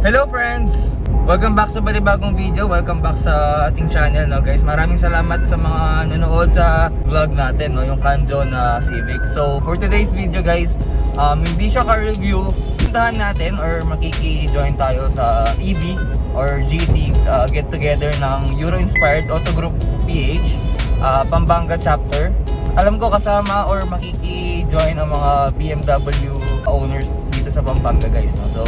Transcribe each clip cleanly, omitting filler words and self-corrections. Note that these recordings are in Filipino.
Hello friends! Welcome back sa balibagong video. Welcome back sa ating channel, no guys. Maraming salamat sa mga nanonood sa vlog natin, no, yung Canjon Civic. So for today's video guys, hindi siya ka-review. Puntahan natin or makiki-join tayo sa EV or GT get together ng Euro Inspired Auto Group PH Pampanga chapter. Alam ko kasama or makiki-join ang mga BMW owners dito sa Pampanga guys, no? So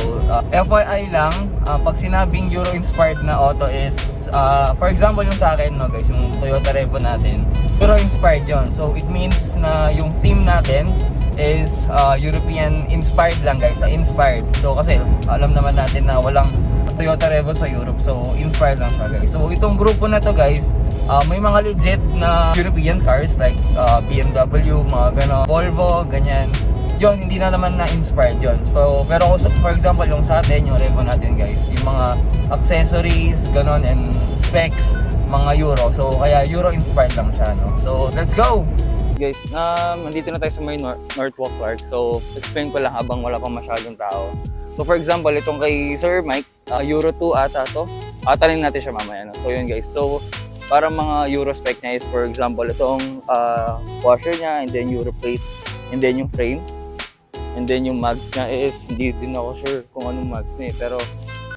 FYI lang, pag sinabing Euro inspired na auto is for example yung sa akin, no guys, yung Toyota Revo natin, Euro inspired yon. So it means na yung theme natin is European inspired lang guys, inspired. So kasi alam naman natin na walang Toyota Revo sa Europe, so inspired lang siya guys. So itong grupo na to guys, may mga legit na European cars like BMW, mga gano'n, Volvo, ganyan. Yon, hindi na naman na-inspired yon. So, pero for example, yung sa atin, yung Revo natin guys, yung mga accessories, ganon, and specs, mga Euro. So, kaya Euro-inspired lang siya, no? So, let's go! Guys, nandito na tayo sa may Northwalk Park. So, explain ko lang habang wala pang masyadong tao. So, for example, itong kay Sir Mike, Euro 2 ata to. Atalin natin siya mamaya, no? So, yun guys. So, para mga Euro spec niya is, for example, itong washer niya, and then Euro plate, and then yung frame. And then yung mags niya is, hindi din ako sure kung anong mags niya pero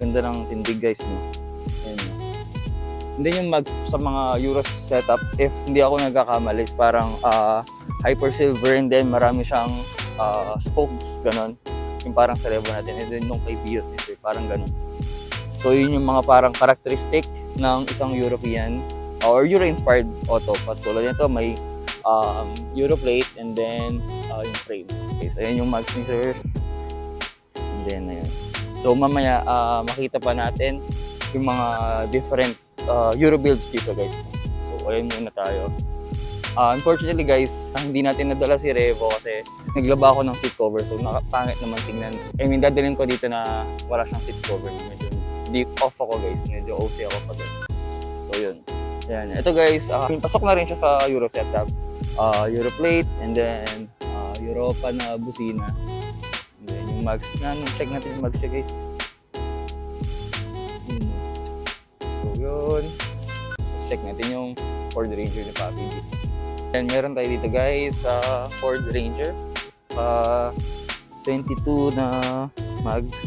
ganda ng tindig guys, no? And then yung mags sa mga Euro setup, if hindi ako nagkakamali, is parang hyper silver, and then marami siyang spokes, ganon. Yung parang sa Revo natin, and then nung kay Vios nito, parang ganon. So yun yung mga parang characteristic ng isang European or Euro-inspired auto. Patulad nito, may Euro plate, and then yung frame. Okay, so ayan yung mags ni Sir. And then ayan. So mamaya makita pa natin yung mga different Euro builds dito guys. So ayan muna tayo. Unfortunately guys, hindi natin nadala si Revo kasi naglaba ako ng seat cover, so nakapangit naman tingnan. I mean, dadalhin ko dito na wala siyang seat cover. Medyo deep off ako guys, medyo OC ako pag. So yun. Ayan. Ito guys, pasok na rin siya sa Euro setup. Euro plate, and then Europa na busina. And then yung mags na, check natin yung mags siya guys. So yun. Check natin yung Ford Ranger ni Papi. And meron tayo dito guys, Ford Ranger. 22 na mags.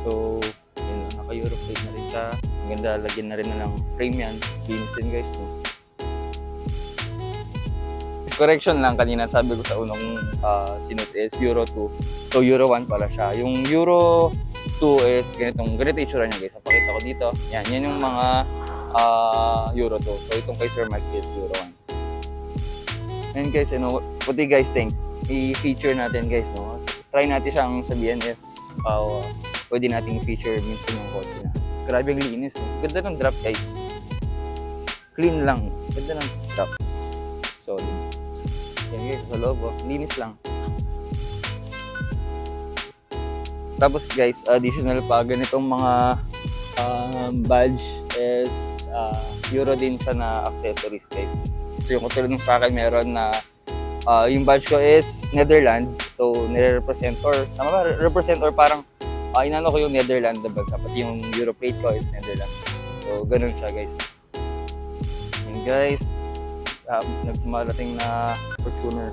So, yun, naka-Euro plate na rin siya. Ang ganda, lagyan na rin na ng frame yan. Linis din guys, no? Correction lang, kanina sabi ko sa unang sinut is Euro 2. So Euro 1 pala siya. Yung Euro 2 is ganito yung itsura niya guys. Papakita ko dito. Yan yung mga Euro 2. So itong kay Sir Mike is Euro 1. And guys, what do you guys think? I-feature natin guys, no? Try natin siyang sabihin if pwede nating i-feature minsan yung kotse niya. Grabe ang linis, no? Ganda ng drop guys. Clean lang. Ganda ng drop. Solid. Yan guys, sa loob, linis lang. Tapos guys, additional pa, ganitong mga badge is Euro din siya na accessories guys. So yung katulad ng sa akin, meron na yung badge ko is Netherlands. So nire-represent or represent or parang inano ko yung Netherlands, diba? Pati yung Euro plate ko is Netherlands. So ganun siya guys. And guys, nagmarating na Fortuner.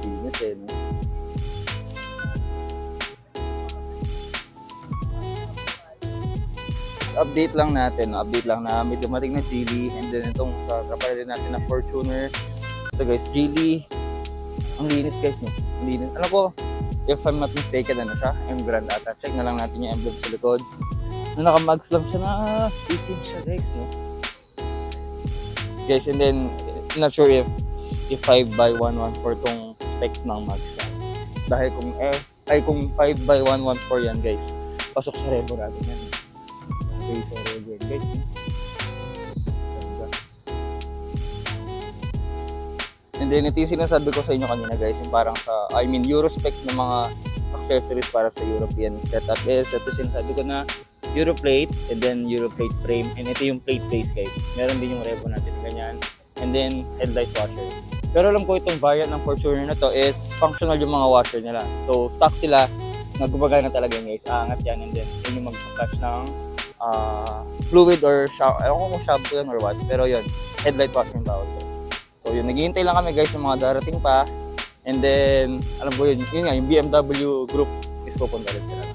Linis eh, no? Update lang natin, na may dumating na Geely, and then itong sa kapalit natin na Fortuner. Ito guys, Geely. Ang linis guys, no? Ang linis. Alam ko, if I'm not mistaken, ano siya? M Grand ata. Check na lang natin yung emblem sa likod. Naka-mags lang siya na 18 siya guys, no? Guys, and then not sure if 5x114 tong specs ng mags. Dahil kung 5x114 yan guys, pasok sa Revo natin yan. Okay, sa Revo guys. And then ito yung sinasabi ko sa inyo kanina guys, yung parang sa, Euro spec ng mga accessories para sa European setup is, ito sinasabi ko na Euro plate, and then Euro plate frame, and ito yung plate base guys. Meron din yung Revo natin ganyan, and then headlight washer. Pero alam ko itong variant ng Fortuner na to is functional yung mga washer nila. So stock sila nagumagana talaga yun guys, aangat yan and then yun yung mag-flash ng fluid or shower, ewan ko kung shampoo yun or what, pero yun, headlight washer yung tawag ko. So yun, naghihintay lang kami guys ng mga darating pa and then, alam ko yun nga, yung BMW group is pupunta rin sila.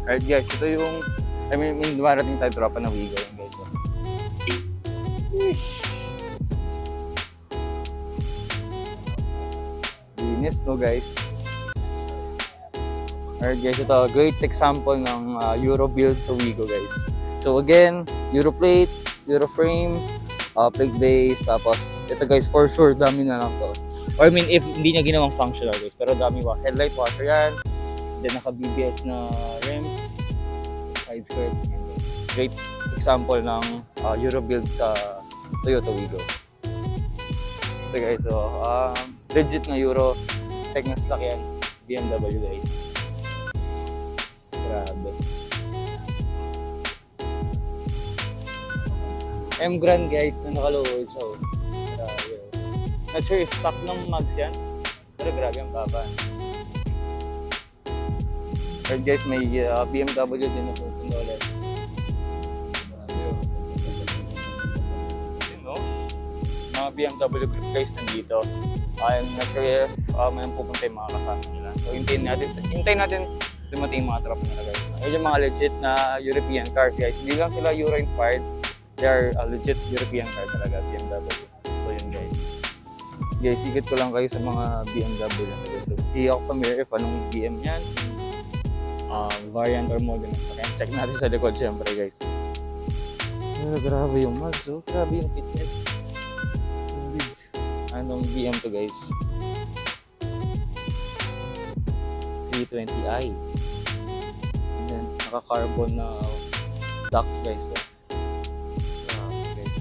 Alright guys, ito yung, may dumarating tayo tropa na Wigo yun guys. Linis no guys. Alright guys, ito great example ng Euro build sa Wigo guys. So again, Euro plate, Euro frame, plate base, tapos ito guys for sure dami na lang to. Or I mean if hindi niya ginawang functional guys, pero dami wa. Headlight washer yan, then naka BBS na rims, side skirt. Great example ng Euro build sa Toyota Wigo. Ito guys, so legit na Euro spec na sasakyan, BMW guys. Grabe. M Grand guys na nakaload siya. Grabe. Not sure if stock ng mags yan. Pero grabe ang baba. Pero guys, may BMW din na $2. Yun no? Mga BMW group guys nandito. I'm not sure if may pupunta yung mga kasama nila. So hintayin natin dumating yung mga tropa nila guys. Yun yung mga legit na European cars guys. Hindi lang sila Euro inspired. They are a legit European car talaga, BMW. So yun guys. Guys, ikot ko lang kayo sa mga BMW na guys. So hindi ako familiar if anong BM yan. Variant or model ng sakyan. Check natin sa likod syempre guys. Grabe yung mags. So grabe yung fitness. Anong BM to guys? 320i. And then naka-carbon na duct guys. Guys.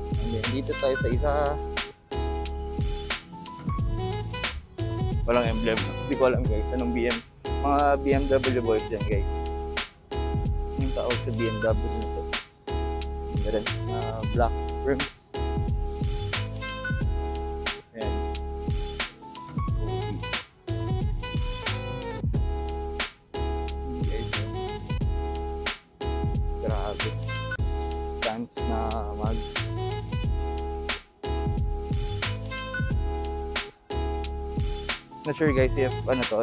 And then dito tayo sa isa. Walang emblem. Hindi ko alam guys anong BM. Mga BMW boys yan guys. Yung tawag sa BMW na to. Meron black rims. Ayan. Guys. Grabe. Stance na mags. Not sure guys if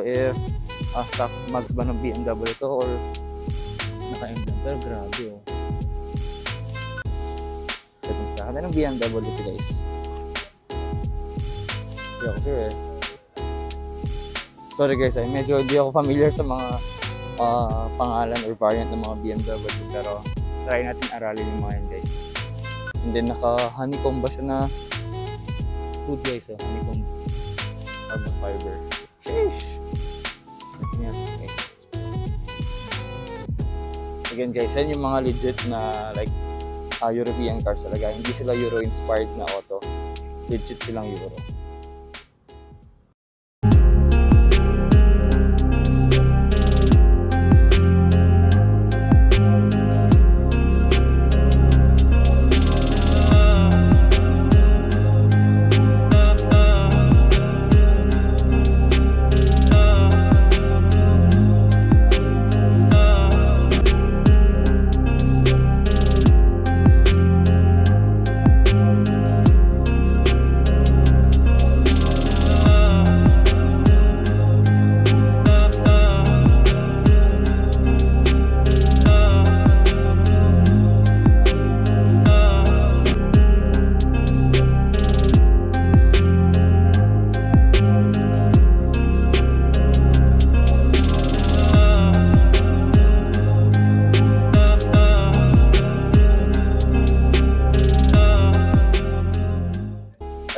if stock mags ba ng BMW to or naka-emblem. Pero grabe oh. Ito sa akin ng BMW to guys. Hindi ako sure eh. Sorry guys, medyo hindi ako familiar sa mga pangalan or variant ng mga BMW pero try natin aralin yung mga yan guys. And then naka-honeycomb ba siya na hood guys oh. Honeycomb carbon fiber. Sheesh! Yan guys. Again guys, yan yung mga legit na like European cars talaga. Hindi sila Euro inspired na auto. Legit silang Euro.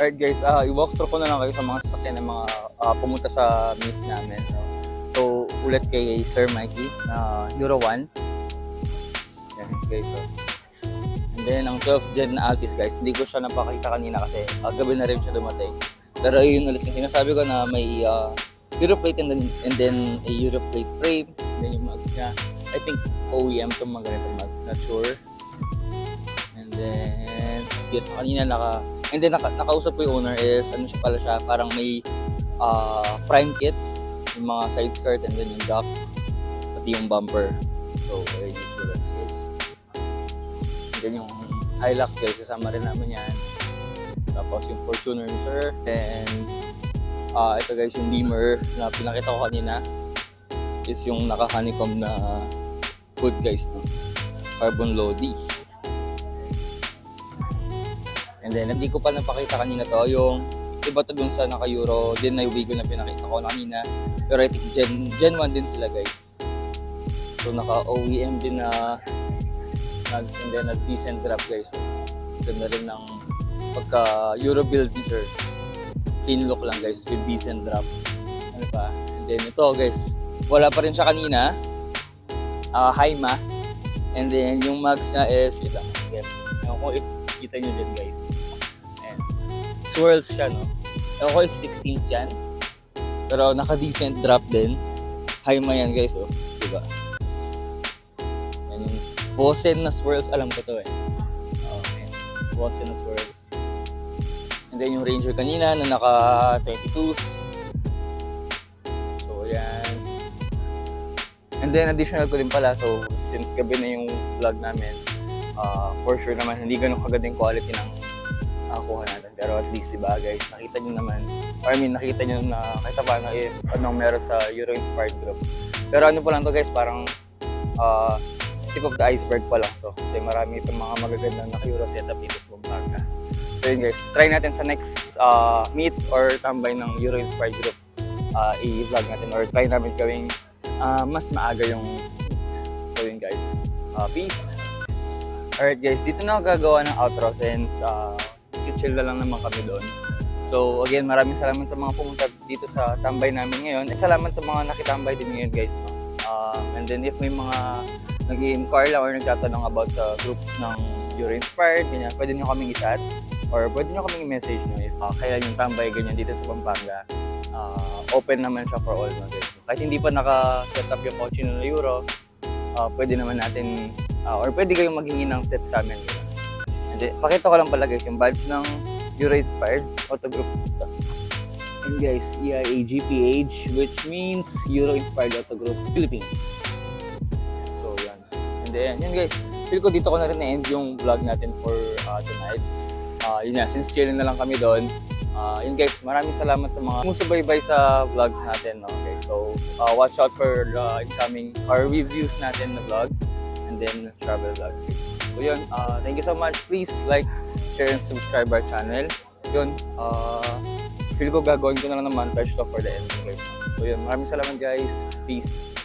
Alright guys, i-walk through ko na lang kayo sa mga sasakyan ng mga pumunta sa meet namin. No? So, ulit kay Sir Mikey na Euro 1. Yan guys. So. And then, ang 12 Gen na Altis guys, hindi ko siya napakita kanina kasi gabi na rin siya dumating. Pero yun ulit yung sinasabi ko na may Euro plate and then a Euro plate frame. And then yung mags niya, I think OEM itong mga ganitong mags, not sure. And then, yes, kanina nakausap ko yung owner is ano siya pala siya, parang may prime kit yung mga side skirt, and then yung dock, pati yung bumper. So, ayun yung itsura niya, guys. And then yung Hilux, guys, kasama rin namin yan. Tapos yung Fortuner ni Sir. And ito guys, yung Beamer na pinakita ko kanina is yung naka-honeycomb na hood, guys, no? Carbon Lodi. And then, hindi ko pa napakita kanina to, yung iba to dun sa naka-Euro din na Wigo na pinakita ko kanina. Pero I think Gen 1 din sila, guys. So, naka-OEM din na nugs and then decent drop, guys. So, ganda rin ng pagka-Euro build ni Sir. Clean look lang, guys, with decent drop. Ano pa? And then, ito, guys. Wala pa rin siya kanina. Haima. And then, yung mags niya is, wait lang, ewan ko if kita nyo dyan, guys. Ayan. Swirls siya, no? Ewan ko if 16s yan. Pero naka-decent drop din. Haima yan, guys, oh. Diba? Yan yung Vossen na swirls. Alam ko to, eh. Okay. Vossen na swirls. And then, yung Ranger kanina na naka-22s. So, yan. And then, additional ko din pala. So, since gabi na yung vlog namin, for sure naman, hindi ganun kagandang quality ng nakakuha natin. Pero at least, diba guys, nakita nyo naman, or I mean, nakita nyo na kahit paano if anong meron sa Euro Inspired Group. Pero ano po lang to guys, parang tip of the iceberg pa lang to. Kasi marami itong mga magagandang naka-Euro setup dito sa Pampanga. So yun guys, try natin sa next meet or tambay ng Euro Inspired Group. I-vlog natin or try namin gawing mas maaga yung. So yun guys, peace. Alright guys, dito na ako gagawa ng outro since chill na lang naman kami doon. So again, maraming salamat sa mga pumunta dito sa tambay namin ngayon. Salamat sa mga nakitambay din ngayon guys. And then if may mga nag-i-inquire lang or nagtatanong about sa group ng Euro Inspired, ganyan, pwede nyo kaming i-chat or pwede nyo kaming i-message nyo if kailan yung tambay ganyan dito sa Pampanga. Open naman siya for all na guys. Kahit hindi pa naka-set up yung kotse ng Euro, pwede naman natin or pwede kayong maghingi ng tips sa amin. And then, pakita ko lang pala guys yung badge ng Euro Inspired Auto Group. And guys, EIAGPH, which means Euro Inspired Auto Group Philippines. So yan. And then, yun guys, feel ko dito ko na rin na-end yung vlog natin for tonight. Yun nga, since chilling na lang kami doon. Yun guys, maraming salamat sa mga sumusubaybay sa vlogs natin. Okay, so watch out for the incoming or reviews natin na vlog and then travel vlog. So yun, thank you so much. Please like, share, and subscribe our channel. Yun, feel ko gagawin ko na lang naman touch to for the end. So yun, maraming salamat guys. Peace.